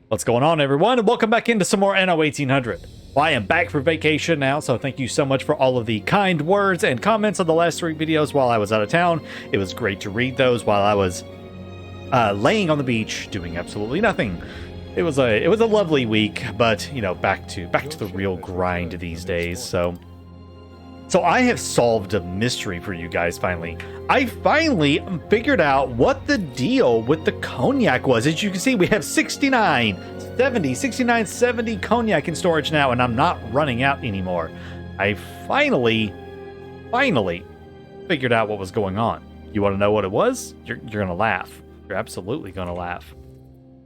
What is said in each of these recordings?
What's going on, everyone, and welcome back into some more Anno 1800. Well, I am back for vacation now, so thank you so much for all of the kind words and comments on the last 3 videos while I was out of town. It was great to read those while I was laying on the beach doing absolutely nothing. It was a lovely week, but you know, back to the real grind these days. So I have solved a mystery for you guys finally. I finally figured out what the deal with the cognac was. As you can see, we have 69, 70 cognac in storage now, and I'm not running out anymore. I finally figured out what was going on. You want to know what it was? You're going to laugh. You're absolutely going to laugh.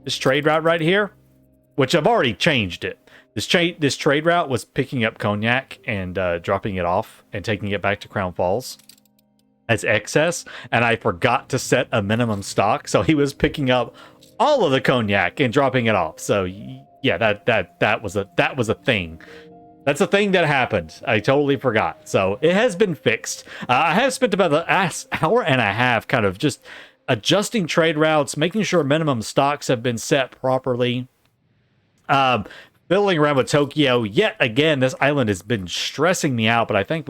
This trade route right here, which I've already changed it. This trade route was picking up cognac and dropping it off and taking it back to Crown Falls as excess, and I forgot to set a minimum stock, so he was picking up all of the cognac and dropping it off. So yeah, that was a thing. That's a thing that happened. I totally forgot. So it has been fixed. I have spent about an hour and a half kind of just adjusting trade routes, making sure minimum stocks have been set properly. Fiddling around with Tokyo yet again. This island has been stressing me out, but I think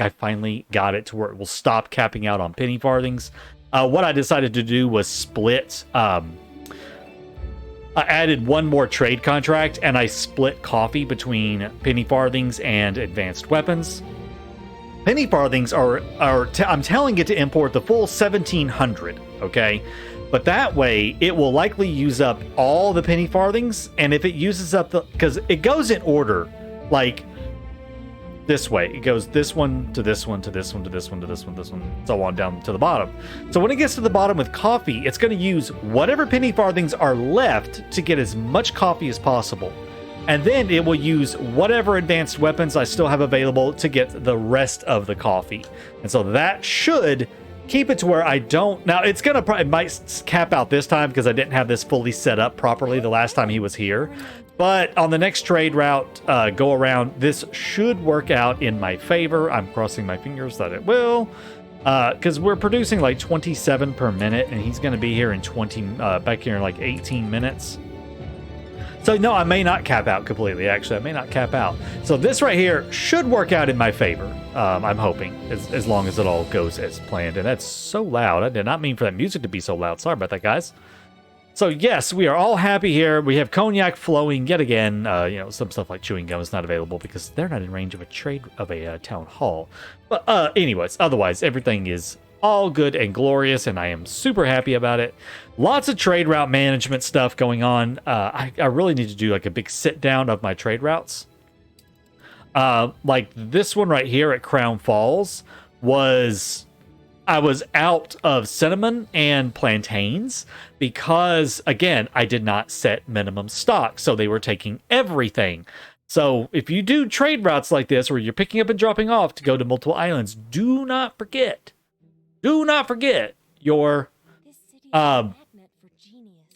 I finally got it to where it will stop capping out on penny farthings. What I decided to do was split. I added one more trade contract, and I split coffee between penny farthings and advanced weapons. Penny farthings are I'm telling it to import the full 1700. Okay. But that way, it will likely use up all the penny farthings, and if it uses up because it goes in order, like this way. It goes this one to this one to this one to this one to this one, this one, so on down to the bottom. So when it gets to the bottom with coffee, it's going to use whatever penny farthings are left to get as much coffee as possible. And then it will use whatever advanced weapons I still have available to get the rest of the coffee. And so that should keep it to where I don't. Now it's gonna probably might cap out this time because I didn't have this fully set up properly the last time he was here. But on the next trade route go around, this should work out in my favor. I'm crossing my fingers that it will, because we're producing like 27 per minute, and he's gonna be here in back here in like 18 minutes. So no, I may not cap out completely. Actually, I may not cap out. So this right here should work out in my favor. I'm hoping, as long as it all goes as planned. And that's so loud. I did not mean for that music to be so loud. Sorry about that, guys. So yes, we are all happy here. We have cognac flowing yet again. You know, some stuff like chewing gum is not available because they're not in range of a town hall. But anyways, otherwise everything is all good and glorious, and I am super happy about it. Lots of trade route management stuff going on. I really need to do like a big sit down of my trade routes. Like this one right here at Crown Falls I was out of cinnamon and plantains because, again, I did not set minimum stock, so they were taking everything. So if you do trade routes like this where you're picking up and dropping off to go to multiple islands, do not forget your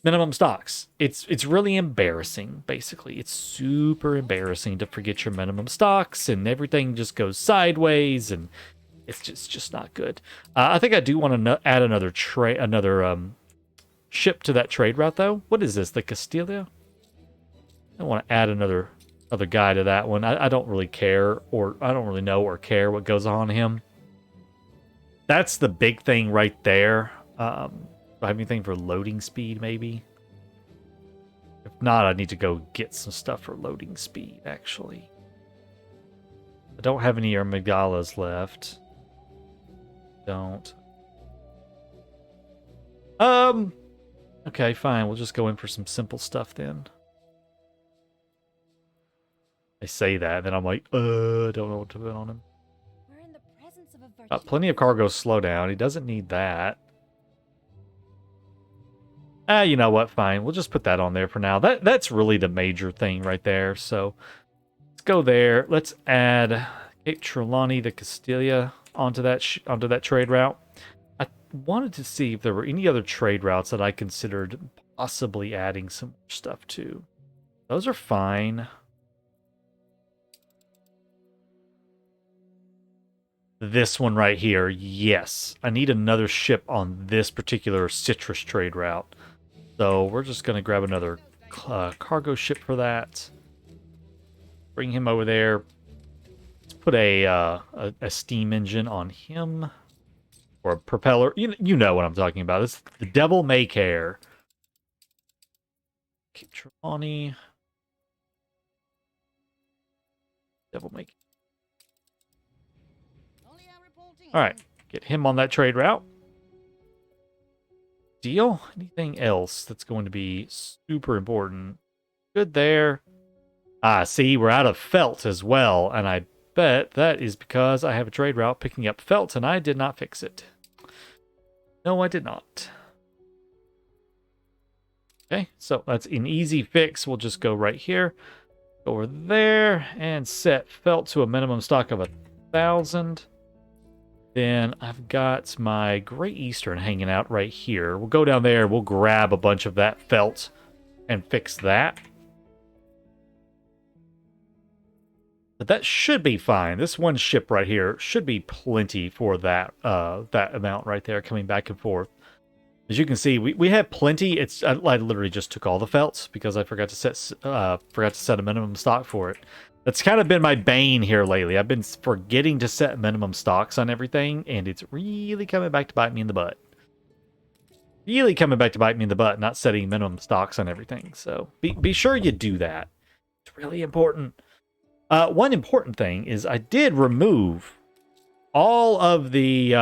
minimum stocks. It's really embarrassing, basically. It's super embarrassing to forget your minimum stocks, and everything just goes sideways, and it's just not good. I think I do want to add another ship to that trade route, though. What is this, the Castilla? I want to add another guy to that one. I don't really care, or I don't really know or care what goes on him. That's the big thing right there. Do I have anything for loading speed, maybe? If not, I need to go get some stuff for loading speed, actually. I don't have any Armagalas left. Don't. Okay, fine. We'll just go in for some simple stuff then. I say that, then I'm like, don't know what to put on him. Plenty of cargo slowdown. He doesn't need that. You know what? Fine. We'll just put that on there for now. That's really the major thing right there. So let's go there. Let's add Trelawny the Castilla onto that trade route. I wanted to see if there were any other trade routes that I considered possibly adding some more stuff to. Those are fine. This one right here, yes. I need another ship on this particular citrus trade route. So we're just going to grab another cargo ship for that. Bring him over there. Let's put a steam engine on him. Or a propeller. You know what I'm talking about. It's the Devil May Care. Keep Trelawny. Devil May Care. Alright. Get him on that trade route. Deal? Anything else that's going to be super important? Good there. Ah, see, we're out of felt as well. And I bet that is because I have a trade route picking up felt and I did not fix it. No, I did not. Okay, so that's an easy fix. We'll just go right here. Go over there and set felt to a minimum stock of 1,000. Then I've got my Great Eastern hanging out right here. We'll go down there. We'll grab a bunch of that felt and fix that. But that should be fine. This one ship right here should be plenty for that that amount right there coming back and forth. As you can see, we have plenty. I literally just took all the felts because I forgot to set a minimum stock for it. That's kind of been my bane here lately. I've been forgetting to set minimum stocks on everything, and it's really coming back to bite me in the butt. Really coming back to bite me in the butt, not setting minimum stocks on everything. So be sure you do that. It's really important. One important thing is I did remove all of the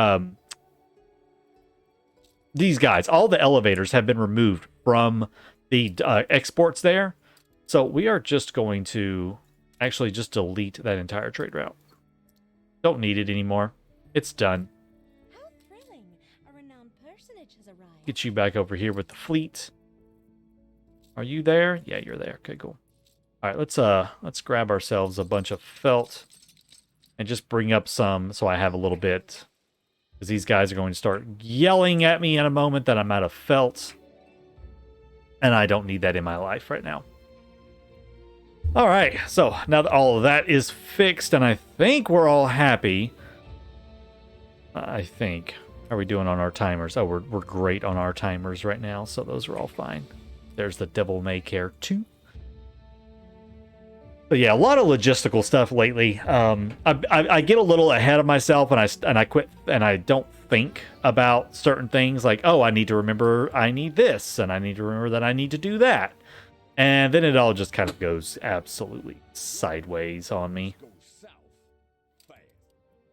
these guys. All the elevators have been removed from the exports there. So we are just going to actually just delete that entire trade route. Don't need it anymore. It's done. How thrilling. A renowned personage has arrived. Get you back over here with the fleet. Are you there? Yeah, you're there. Okay, cool. All right, let's grab ourselves a bunch of felt and just bring up some so I have a little bit, because these guys are going to start yelling at me in a moment that I'm out of felt, and I don't need that in my life right now. All right, so now that all of that is fixed, and I think we're all happy. I think. How are we doing on our timers? Oh, we're great on our timers right now, so those are all fine. There's the Devil May Care 2. But yeah, a lot of logistical stuff lately. I get a little ahead of myself, and I quit, and I don't think about certain things like, oh, I need to remember I need this, and I need to remember that I need to do that, and then it all just kind of goes absolutely sideways on me.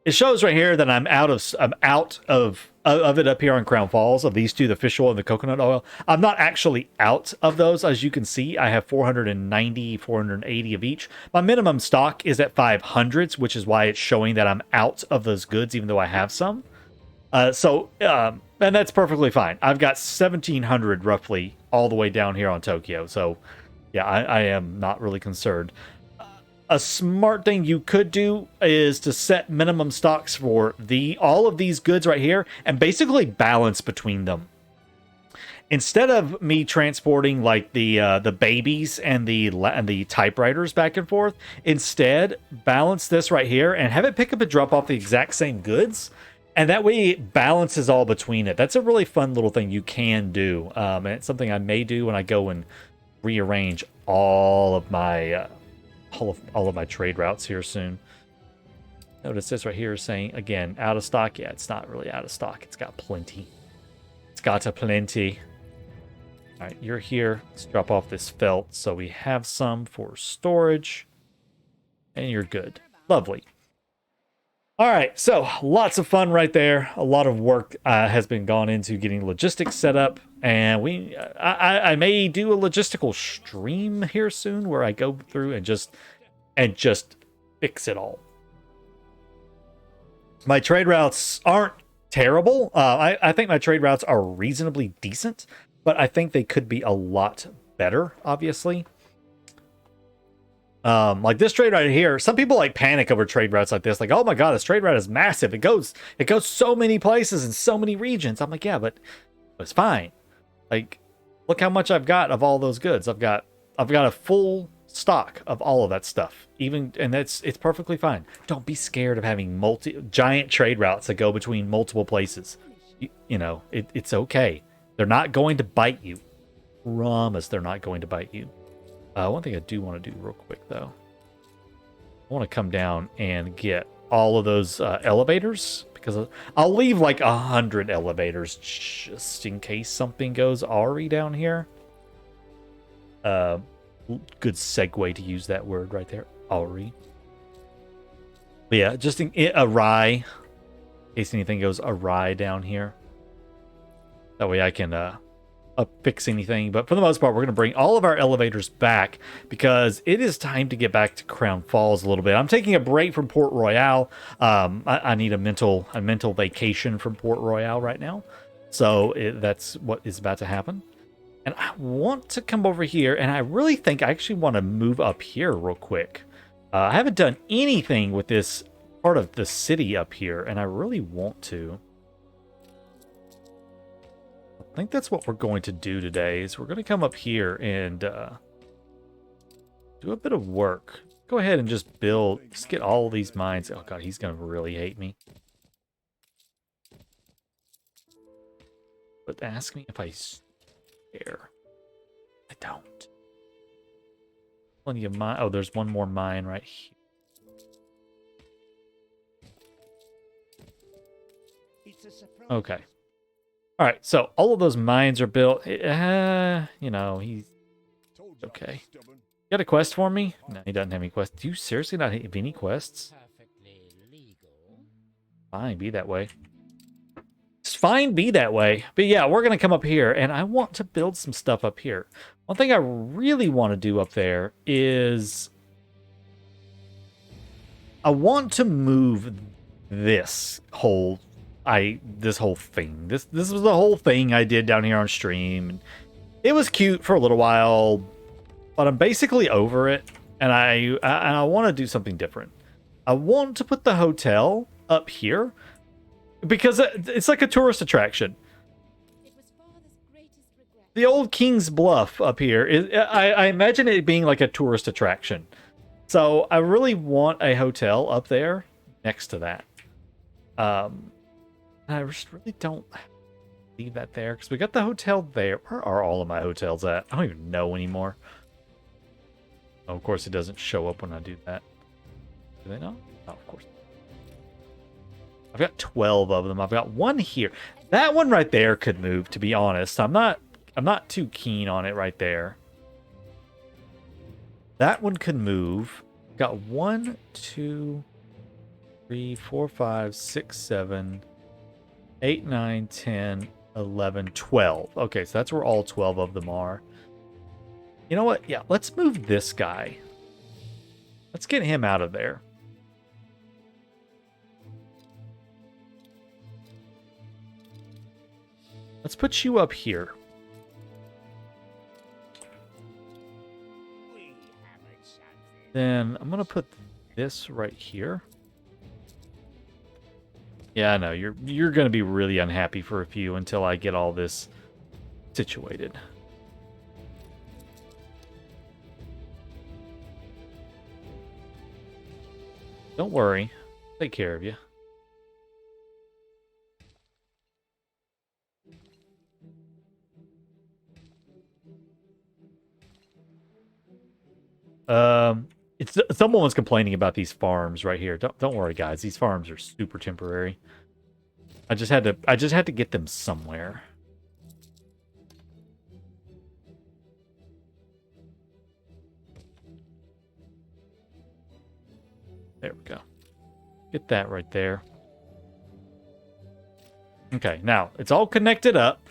It shows right here that I'm out of it up here on Crown Falls, of these two, the fish oil and the coconut oil. I'm not actually out of those. As you can see, I have 490, 480 of each. My minimum stock is at 500s, which is why it's showing that I'm out of those goods, even though I have some. And that's perfectly fine. I've got 1,700 roughly all the way down here on Tokyo. So yeah, I am not really concerned. A smart thing you could do is to set minimum stocks for all of these goods right here and basically balance between them. Instead of me transporting like the babies and the typewriters back and forth, instead balance this right here and have it pick up and drop off the exact same goods. And that way it balances all between it. That's a really fun little thing you can do. And it's something I may do when I go and rearrange all of my all of my trade routes here soon. Notice this right here is saying, again, out of stock. Yeah, it's not really out of stock. It's got plenty. It's got a plenty. All right, you're here. Let's drop off this felt so we have some for storage. And you're good. Lovely. All right, so lots of fun right there. A lot of work has been gone into getting logistics set up, and I may do a logistical stream here soon where I go through and just fix it all. My trade routes aren't terrible. I think my trade routes are reasonably decent, but I think they could be a lot better, obviously. Like this trade right here, some people like panic over trade routes like this. Like, oh my god, this trade route is massive. It goes so many places and so many regions. I'm like, yeah, but it's fine. Like, look how much I've got of all those goods. I've got a full stock of all of that stuff. And it's perfectly fine. Don't be scared of having giant trade routes that go between multiple places. You know, it's okay. They're not going to bite you. promise they're not going to bite you. One thing I do want to do real quick, though. I want to come down and get all of those elevators, because I'll leave like 100 elevators just in case something goes awry down here. Good segue to use that word right there, awry. But yeah, just awry, in case anything goes awry down here. That way I can fix anything. But for the most part, we're going to bring all of our elevators back because it is time to get back to Crown Falls a little bit. I'm taking a break from Port Royale. I need a mental vacation from Port Royale right now. So that's what is about to happen. And I want to come over here, and I really think I actually want to move up here real quick. I haven't done anything with this part of the city up here, and I really want to. I think that's what we're going to do today, is we're going to come up here and do a bit of work. Go ahead and just get all of these mines. Oh god, he's going to really hate me. But ask me if I care. I don't. Plenty of mine. Oh, there's one more mine right here. Okay. All right, so all of those mines are built. You know, he's okay. You got a quest for me? No, he doesn't have any quests. Do you seriously not have any quests? Fine, be that way. It's fine, be that way. But yeah, we're going to come up here, and I want to build some stuff up here. One thing I really want to do up there is I want to move this whole thing. This was the whole thing I did down here on stream. It was cute for a little while, but I'm basically over it, and I want to do something different. I want to put the hotel up here because it's like a tourist attraction. The old King's Bluff up here I imagine it being like a tourist attraction. So I really want a hotel up there next to that. I just really don't leave that there because we got the hotel there. Where are all of my hotels at? I don't even know anymore. Oh, of course, it doesn't show up when I do that. Do they not? Oh, of course. I've got 12 of them. I've got one here. That one right there could move, to be honest. I'm not too keen on it right there. That one could move. Got 1, 2, 3, 4, 5, 6, 7, 8, 9, 10, 11, 12. Okay, so that's where all 12 of them are. You know what? Yeah, let's move this guy. Let's get him out of there. Let's put you up here. Then I'm going to put this right here. Yeah, I know. You're going to be really unhappy for a few until I get all this situated. Don't worry. I'll take care of you. Someone was complaining about these farms right here. Don't worry, guys. These farms are super temporary. I just had to get them somewhere. There we go. Get that right there. Okay, now it's all connected up.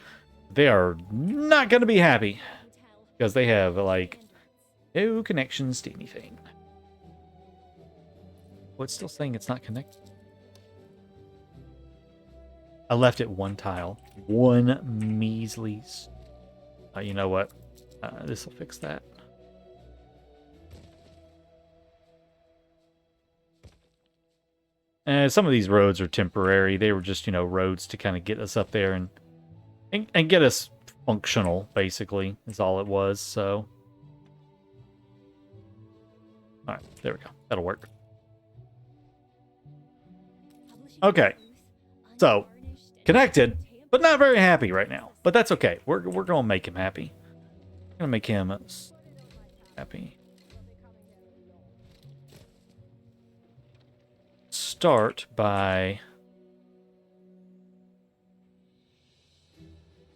They are not going to be happy because they have like no connections to anything. Oh, it's still saying it's not connected. I left it one tile. One measly. You know what? This will fix that. Some of these roads are temporary. They were just, roads to kind of get us up there and get us functional, basically, is all it was. So, all right, there we go. That'll work. Okay, so connected, but not very happy right now. But that's okay. We're gonna make him happy. gonna make him happy. Start by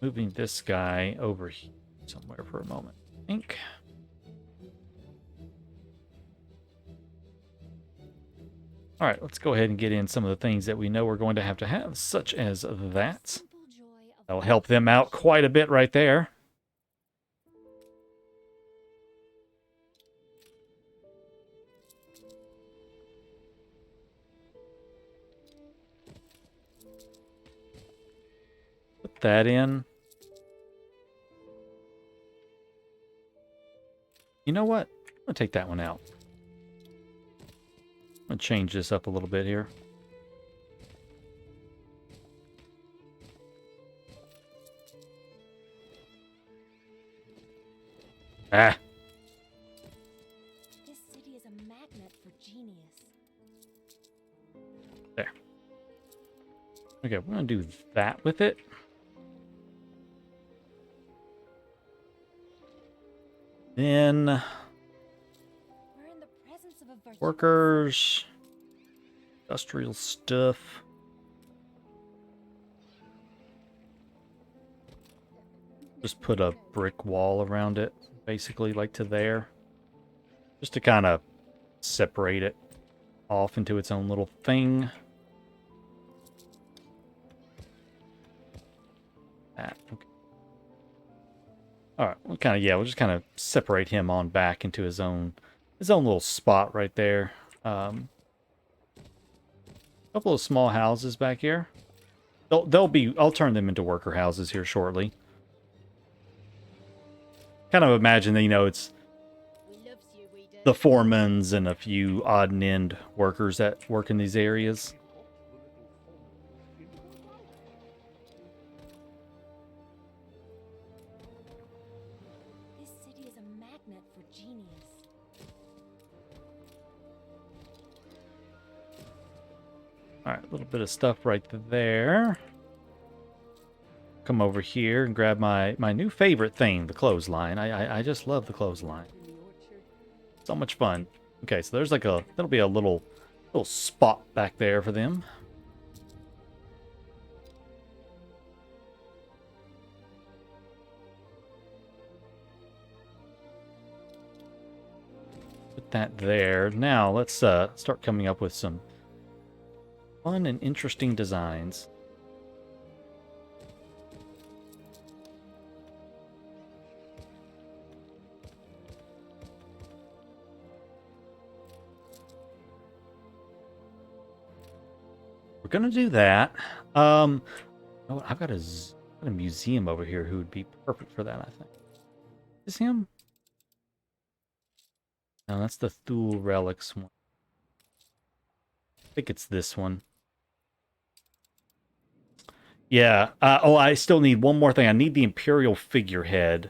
moving this guy over here somewhere for a moment, I think. All right, let's go ahead and get in some of the things that we know we're going to have, such as that. That'll help them out quite a bit right there. Put that in. You know what? I'm going to take that one out. I'm going to change this up a little bit here. Ah. This city is a magnet for genius. There. Okay, we're going to do that with it. Then We're in the presence of a virtuous workers, industrial stuff. Just put a brick wall around it, basically like to there. Just to kind of separate it off into its own little thing. That, okay. All right, we'll just kind of separate him on back into his own little spot right there. Couple of small houses back here. I'll turn them into worker houses here shortly. Kind of imagine that, it's the foremans and a few odd and end workers that work in these areas. This city is a magnet for genius. All right, a little bit of stuff right there. Come over here and grab my new favorite thing, the clothesline. I just love the clothesline. So much fun. Okay, so there's that'll be a little spot back there for them. Put that there. Now let's start coming up with some fun and interesting designs. We're gonna do that. Oh, I've got a museum over here who would be perfect for that, I think. Is him? No, that's the Thule Relics one. I think it's this one. Yeah. Oh, I still need one more thing. I need the Imperial figurehead.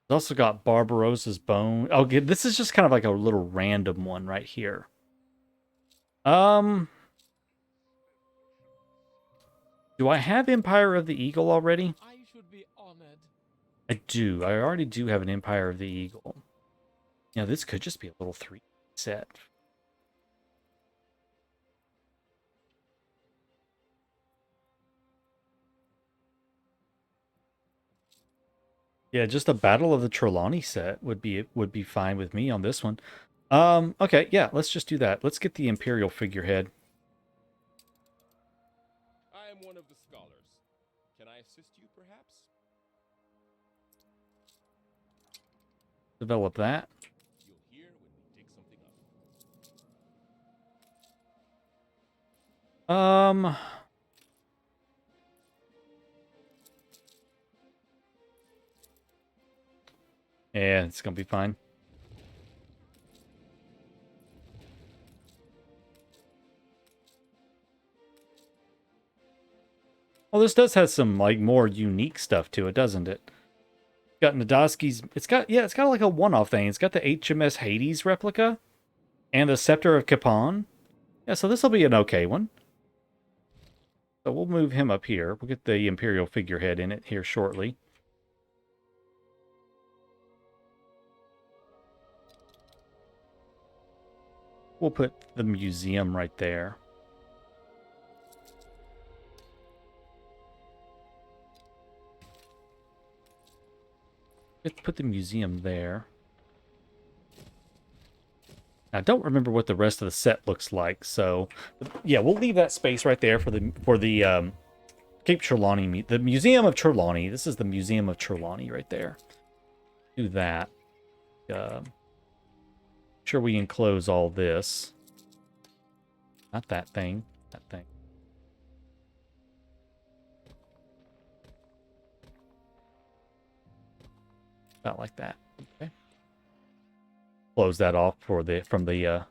It's also got Barbarossa's bone. Oh, this is just kind of like a little random one right here. Do I have Empire of the Eagle already? I should be honored. I do. I already do have an Empire of the Eagle. Yeah, this could just be a little 3 set. Yeah, just a Battle of the Trelawny set would be fine with me on this one. Okay, yeah, let's just do that. Let's get the Imperial figurehead. I am one of the scholars. Can I assist you, perhaps? Develop that. You'll hear when we dig something up. Yeah, it's gonna be fine. Well, this does have some more unique stuff to it, doesn't it? Got Nadowski's. It's got like a one-off thing. It's got the HMS Hades replica and the Scepter of Capon. Yeah, so this will be an okay one. So we'll move him up here. We'll get the Imperial figurehead in it here shortly. We'll put the museum right there. Let's put the museum there. I don't remember what the rest of the set looks like, so yeah, we'll leave that space right there for the Cape Trelawny, the Museum of Trelawny. This is the Museum of Trelawny right there. Do that. Sure, we enclose all this. Not that thing. That thing. About like that. Okay. Close that off from the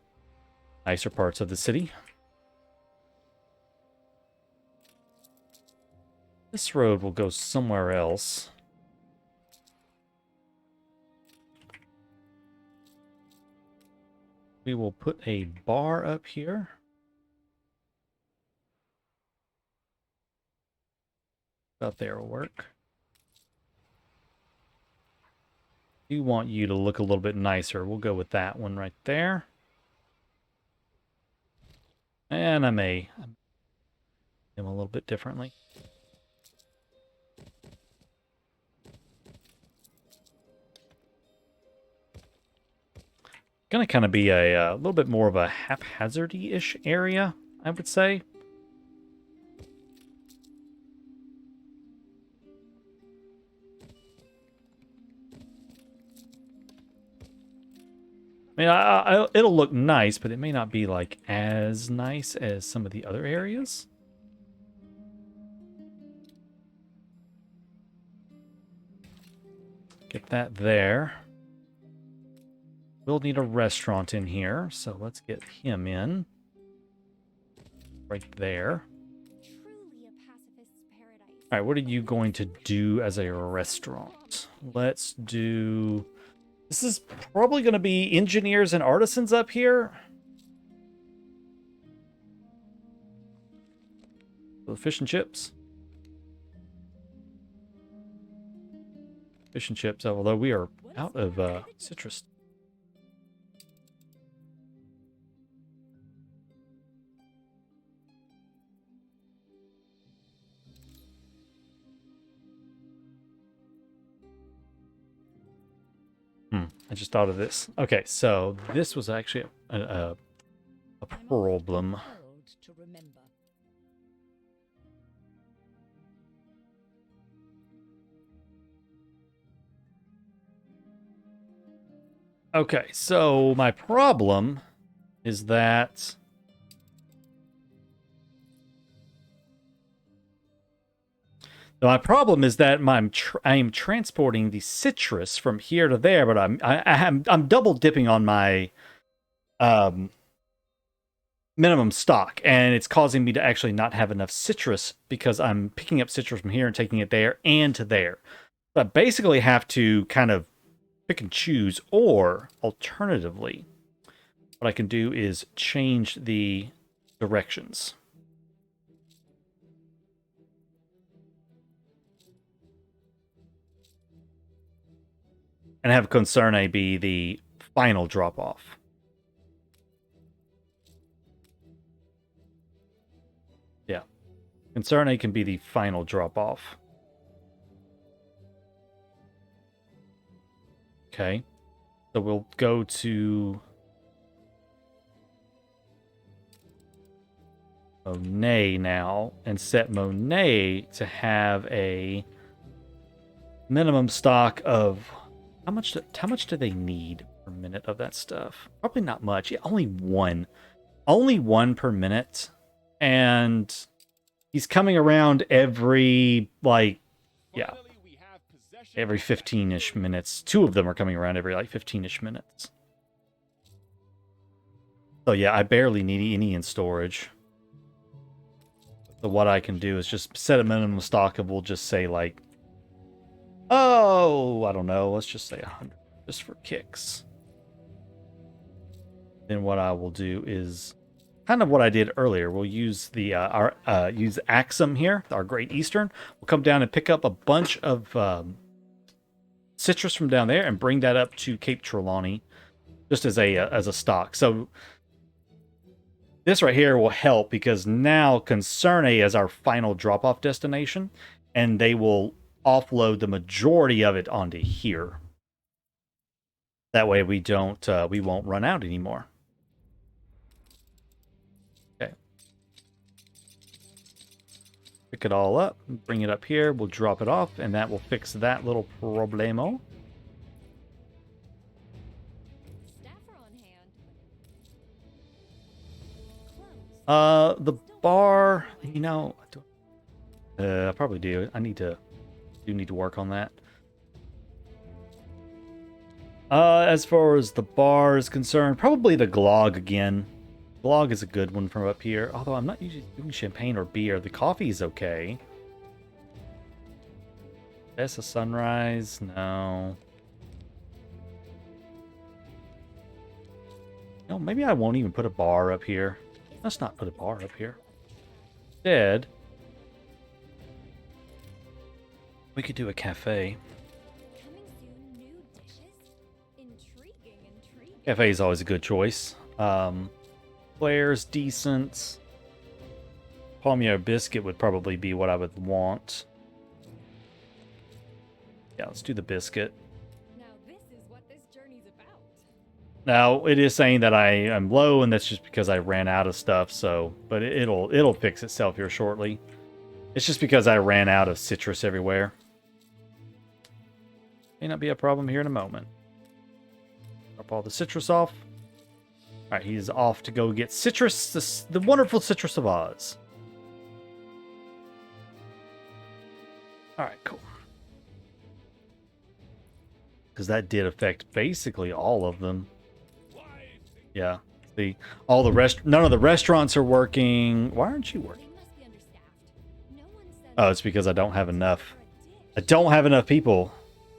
nicer parts of the city. This road will go somewhere else. We will put a bar up here. About there will work. Do want you to look a little bit nicer. We'll go with that one right there. And I may do them a little bit differently. Gonna kind of be a little bit more of a haphazard-ish area, I would say. I mean, it'll look nice, but it may not be like as nice as some of the other areas. Get that there. We'll need a restaurant in here, so let's get him in. Right there. Truly a pacifist's paradise. All right, what are you going to do as a restaurant? Let's do... This is probably going to be engineers and artisans up here. So fish and chips. Fish and chips, although we are out of citrus. I just thought of this. Okay, so this was actually a problem. To remember. Okay, so my problem is that I am transporting the citrus from here to there, but I'm double dipping on my minimum stock, and it's causing me to actually not have enough citrus because I'm picking up citrus from here and taking it there and to there. So I basically have to kind of pick and choose, or alternatively, what I can do is change the directions. And have Concerne be the final drop-off. Yeah. Concerne can be the final drop-off. Okay. So we'll go to Monet now and set Monet to have a minimum stock of how much do they need per minute of that stuff? Probably not much. Yeah, only one per minute, and he's coming around every every 15-ish minutes. Two of them are coming around every 15-ish minutes. So yeah, I barely need any in storage. So what I can do is just set a minimum stock of, we'll just say oh, I don't know. Let's just say 100, just for kicks. Then what I will do is kind of what I did earlier. We'll use the use Axum here, our Great Eastern. We'll come down and pick up a bunch of citrus from down there and bring that up to Cape Trelawny, just as a stock. So this right here will help because now Concerne is our final drop-off destination, and they will offload the majority of it onto here. That way we won't run out anymore. Okay. Pick it all up, bring it up here, we'll drop it off, and that will fix that little problemo. Staff are on hand. The bar, you know, I probably do. I need to work on that. As far as the bar is concerned, probably the Glog again. Glog is a good one from up here, although I'm not usually doing champagne or beer. The coffee is okay. That's a sunrise? No. No, maybe I won't even put a bar up here. Let's not put a bar up here. Instead, we could do a cafe. Coming soon, new dishes. Intriguing. Cafe is always a good choice. Claire's decent. Palmier biscuit would probably be what I would want. Yeah, let's do the biscuit. Now this is what this journey's about. Now it is saying that I am low, and that's just because I ran out of stuff. So, but it'll fix itself here shortly. It's just because I ran out of citrus everywhere. May not be a problem here in a moment. Drop all the citrus off. All right, he's off to go get citrus, the wonderful citrus of Oz. All right, cool. Because that did affect basically all of them. Yeah. See, none of the restaurants are working. Why aren't you working? They must be understaffed. No one said Oh, it's because I don't have enough. for a dish. I don't have enough people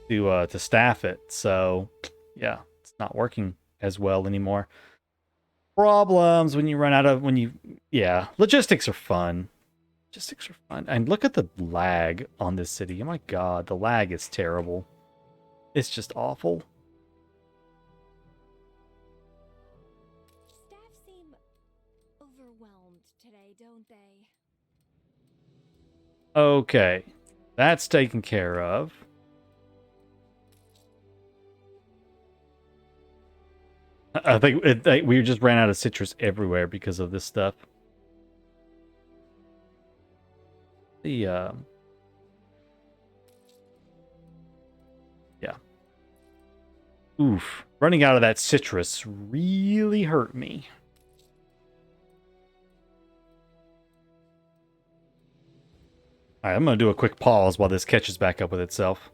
to staff it. So, yeah, it's not working as well anymore. Problems when you run out of yeah, logistics are fun. Logistics are fun. And look at the lag on this city. Oh my god, the lag is terrible. It's just awful. Staff seem overwhelmed today, don't they? Okay, that's taken care of. I think we just ran out of citrus everywhere because of this stuff. Yeah. Oof. Running out of that citrus really hurt me. Alright, I'm going to do a quick pause while this catches back up with itself.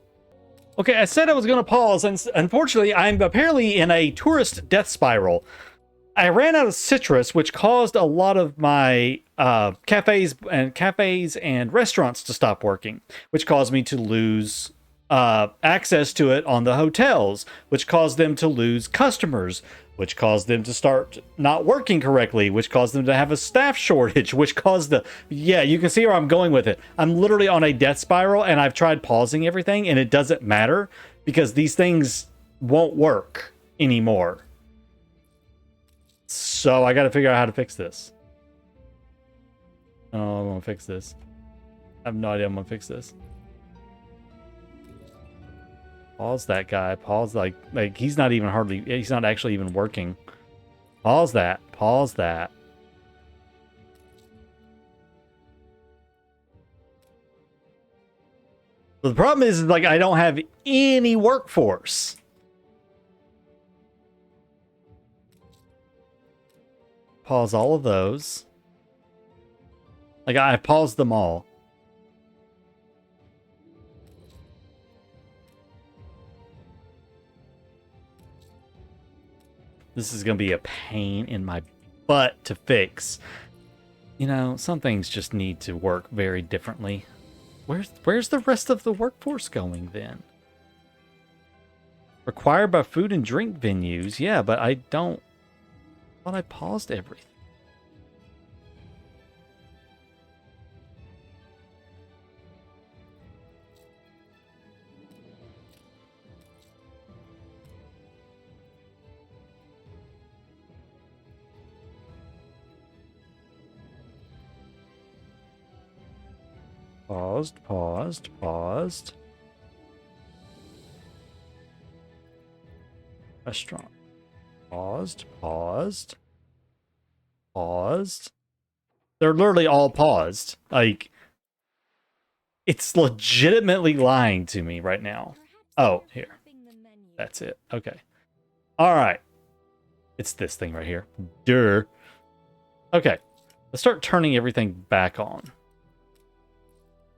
Okay, I said I was going to pause, and unfortunately, I'm apparently in a tourist death spiral. I ran out of citrus, which caused a lot of my cafes and restaurants to stop working, which caused me to lose access to it on the hotels, which caused them to lose customers, which caused them to start not working correctly, which caused them to have a staff shortage, which caused yeah, you can see where I'm going with it. I'm literally on a death spiral, and I've tried pausing everything, and it doesn't matter because these things won't work anymore. So I got to figure out how to fix this. Oh, I'm going to fix this. I have no idea I'm going to fix this. Pause that guy. Pause like he's not actually even working. Pause that. Pause that. But the problem is like I don't have any workforce. Pause all of those. Like I paused them all. This is going to be a pain in my butt to fix. You know, some things just need to work very differently. Where's the rest of the workforce going then? Required by food and drink venues. Yeah, but I thought I paused everything. Paused. Restaurant. Paused. They're literally all paused. Like, it's legitimately lying to me right now. Oh, here. That's it. Okay. All right. It's this thing right here. Durr. Okay. Let's start turning everything back on.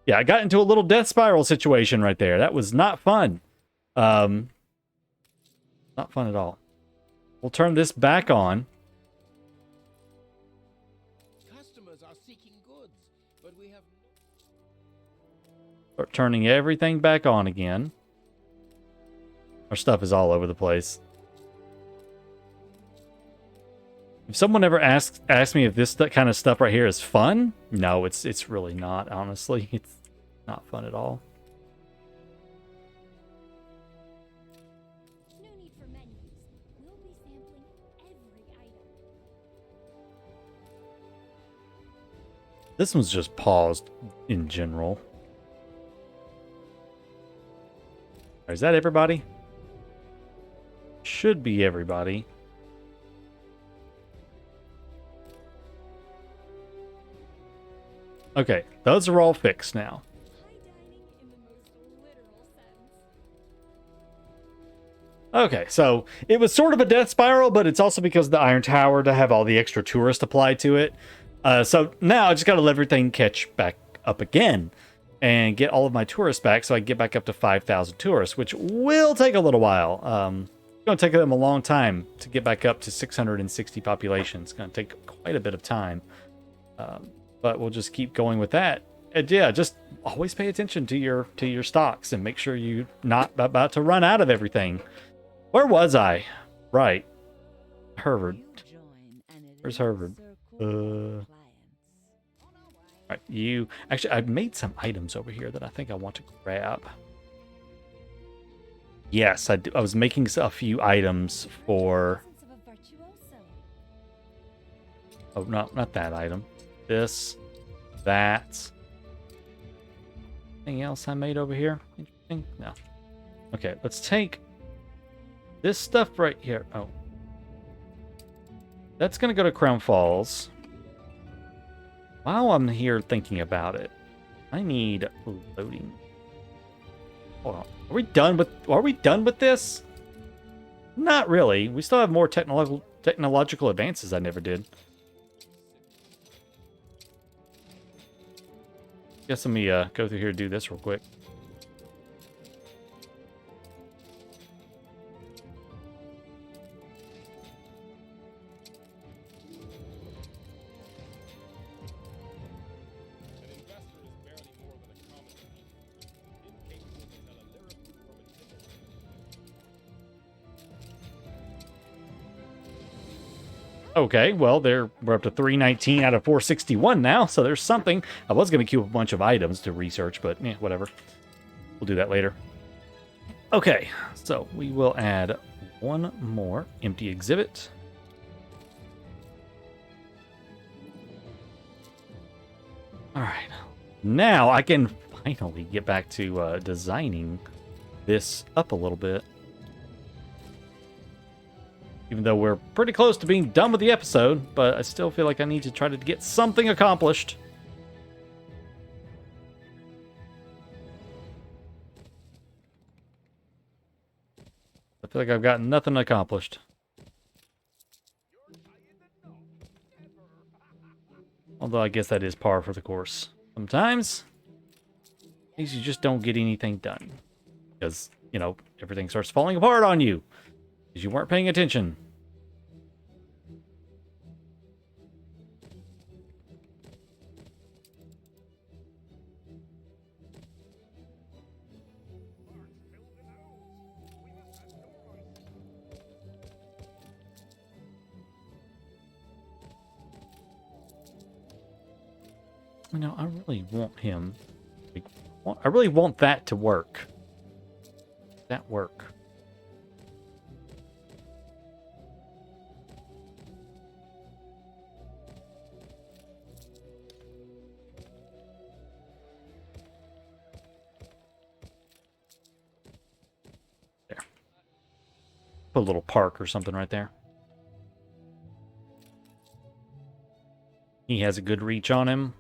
Yeah, I got into a little death spiral situation right there. That was not fun. Not fun at all. We'll turn this back on. Customers are seeking goods, but we have Start turning everything back on again. Our stuff is all over the place. If someone ever asks me if this kind of stuff right here is fun, no, it's really not, honestly. It's not fun at all. No need for menus. We'll be sampling every item. This one's just paused in general. Is that everybody? Should be everybody. Okay, those are all fixed now. High dining in the most literal sense. Okay, so it was sort of a death spiral, but it's also because of the Iron Tower to have all the extra tourists applied to it. So now I just got to let everything catch back up again and get all of my tourists back so I can get back up to 5,000 tourists, which will take a little while. It's going to take them a long time to get back up to 660 population. It's going to take quite a bit of time. But we'll just keep going with that. And yeah, just always pay attention to your stocks and make sure you're not about to run out of everything. Where was I? Right. Harvard. Where's Harvard? Right, you... Actually, I've made some items over here that I think I want to grab. Yes, I was making a few items for... Oh, not that item. This, that. Anything else I made over here? Interesting? No. Okay, let's take this stuff right here. Oh. That's going to go to Crown Falls. While I'm here thinking about it, I need loading. Hold on. Are we done with this? Not really. We still have more technological advances I never did. Guess let me go through here and do this real quick. an investor is barely more than a common thief, incapable to tell a lyric from a jingle. Okay, well, we're up to 319 out of 461 now, so there's something. I was going to queue up a bunch of items to research, but whatever. We'll do that later. Okay, so we will add one more empty exhibit. All right, now I can finally get back to designing this up a little bit. Even though we're pretty close to being done with the episode, but I still feel like I need to try to get something accomplished. I feel like I've got nothing accomplished. Although I guess that is par for the course. Sometimes, you just don't get anything done. Because, everything starts falling apart on you. Because you weren't paying attention. I really want him. I really want that to work. That work. Put a little park or something right there. He has a good reach on him.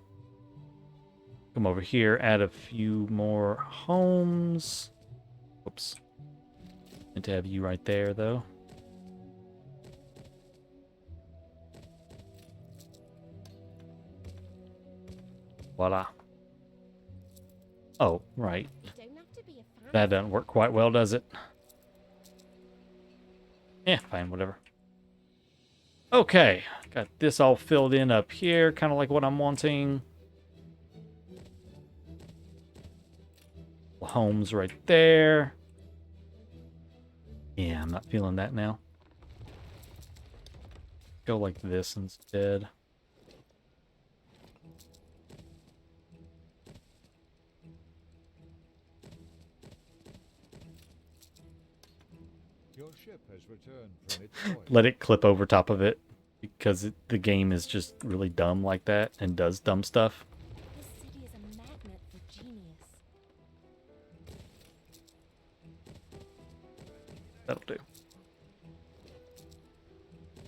Come over here, add a few more homes. Oops. Meant to have you right there, though. Voila. Oh, right. You don't have to be a fan. That doesn't work quite well, does it? Yeah, fine, whatever. Okay, got this all filled in up here, kind of like what I'm wanting. Homes right there. Yeah, I'm not feeling that now. Go like this instead. Your ship has returned from its voyage. Let it clip over top of it because the game is just really dumb like that and does dumb stuff. This city is a magnet for genius. That'll do.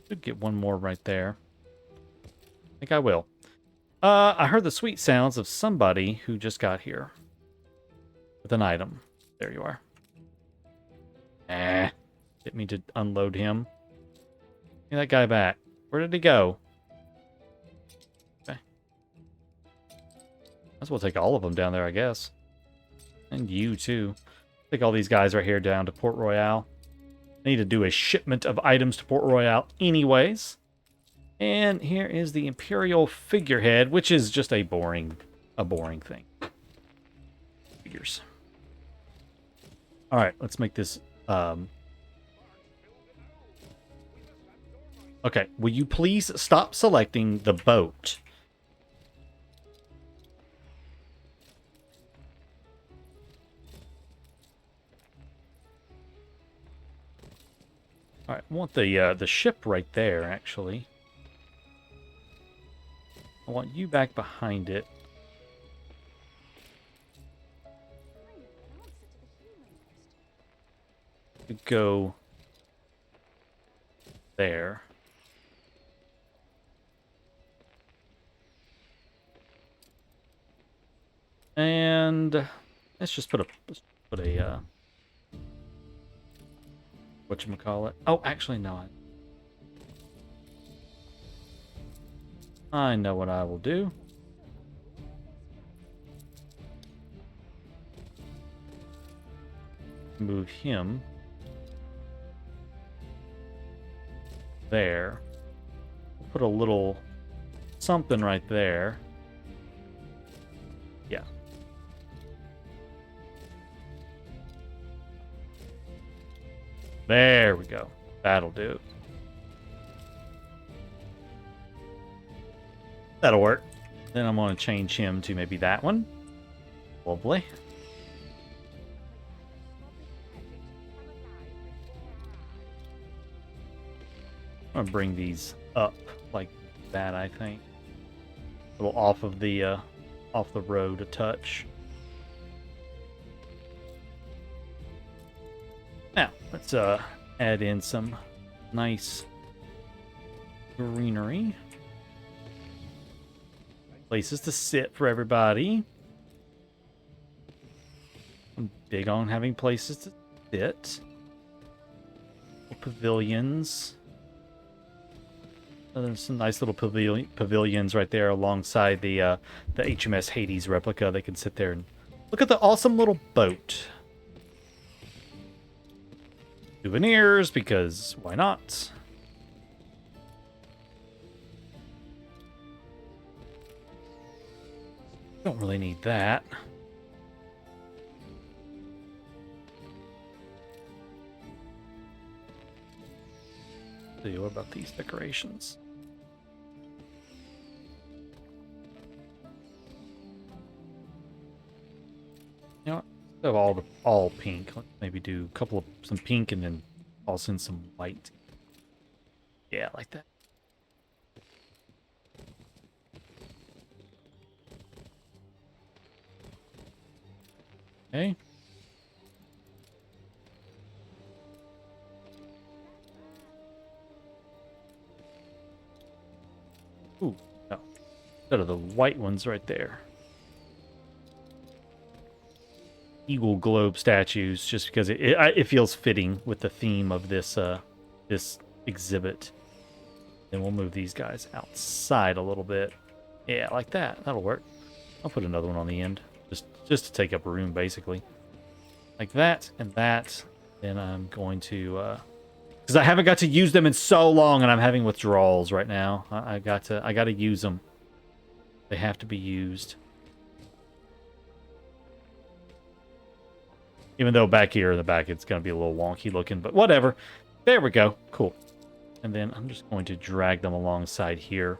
Should get one more right there. I think I will. I heard the sweet sounds of somebody who just got here with an item. There you are. Get me to unload him. Give me that guy back. Where did he go? Okay. Might as well take all of them down there, I guess. And you, too. Take all these guys right here down to Port Royale. I need to do a shipment of items to Port Royale anyways. And here is the Imperial figurehead, which is just a boring thing. Figures. Alright, let's make this... Okay, will you please stop selecting the boat? All right, I want the ship right there, actually. I want you back behind it. To go there. And let's just put a whatchamacallit. Oh, actually no. I know what I will do. Move him there. Put a little something right there. Yeah. There we go. That'll do. That'll work. Then I'm going to change him to maybe that one. Lovely. I'm going to bring these up like that, I think. A little off the road a touch. Now, let's add in some nice greenery. Places to sit for everybody. I'm big on having places to sit. Pavilions. There's some nice little pavilions right there alongside the HMS Hades replica. They can sit there and look at the awesome little boat. Souvenirs, because why not? Don't really need that. See, what about these decorations? You know what? Instead of all pink, let's maybe do a couple of some pink and then also in some white. Yeah, like that. Okay. Ooh, no. Instead of the white ones right there. Eagle globe statues, just because it feels fitting with the theme of this this exhibit. Then we'll move these guys outside a little bit. Yeah, like that. That'll work. I'll put another one on the end, just to take up room, basically. Like that and that. Then I'm going to, because I haven't got to use them in so long, and I'm having withdrawals right now. I got to use them. They have to be used. Even though back here in the back it's going to be a little wonky looking, but whatever. There we go. Cool. And then I'm just going to drag them alongside here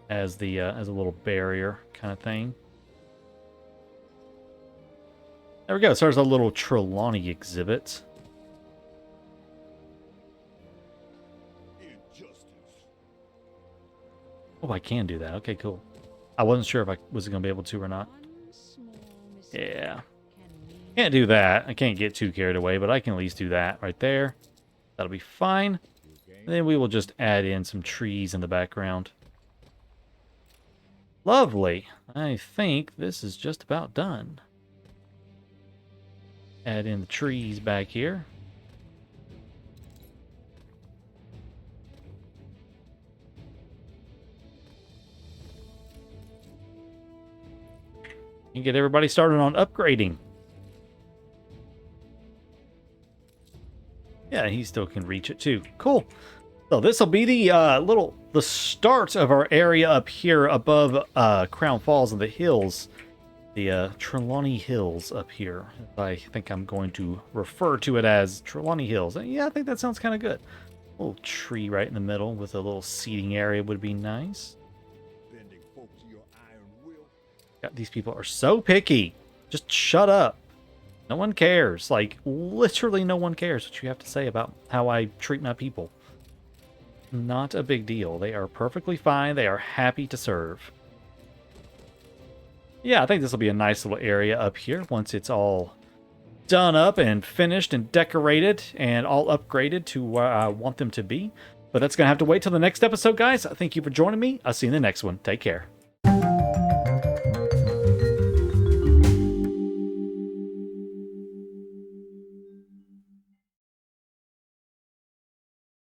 as the as a little barrier kind of thing. There we go. So there's a little Trelawny exhibit. Oh, I can do that. Okay, cool. I wasn't sure if I was going to be able to or not. Yeah. Can't do that. I can't get too carried away, but I can at least do that right there. That'll be fine. And then we will just add in some trees in the background. Lovely. I think this is just about done. Add in the trees back here. And get everybody started on upgrading. Yeah, he still can reach it too. Cool. So this will be the the start of our area up here above Crown Falls and the hills. The Trelawny Hills up here. I think I'm going to refer to it as Trelawny Hills. Yeah, I think that sounds kind of good. A little tree right in the middle with a little seating area would be nice. God, these people are so picky. Just shut up. No one cares. Like, literally no one cares what you have to say about how I treat my people. Not a big deal. They are perfectly fine. They are happy to serve. Yeah, I think this will be a nice little area up here once it's all done up and finished and decorated and all upgraded to where I want them to be. But that's going to have to wait till the next episode, guys. Thank you for joining me. I'll see you in the next one. Take care.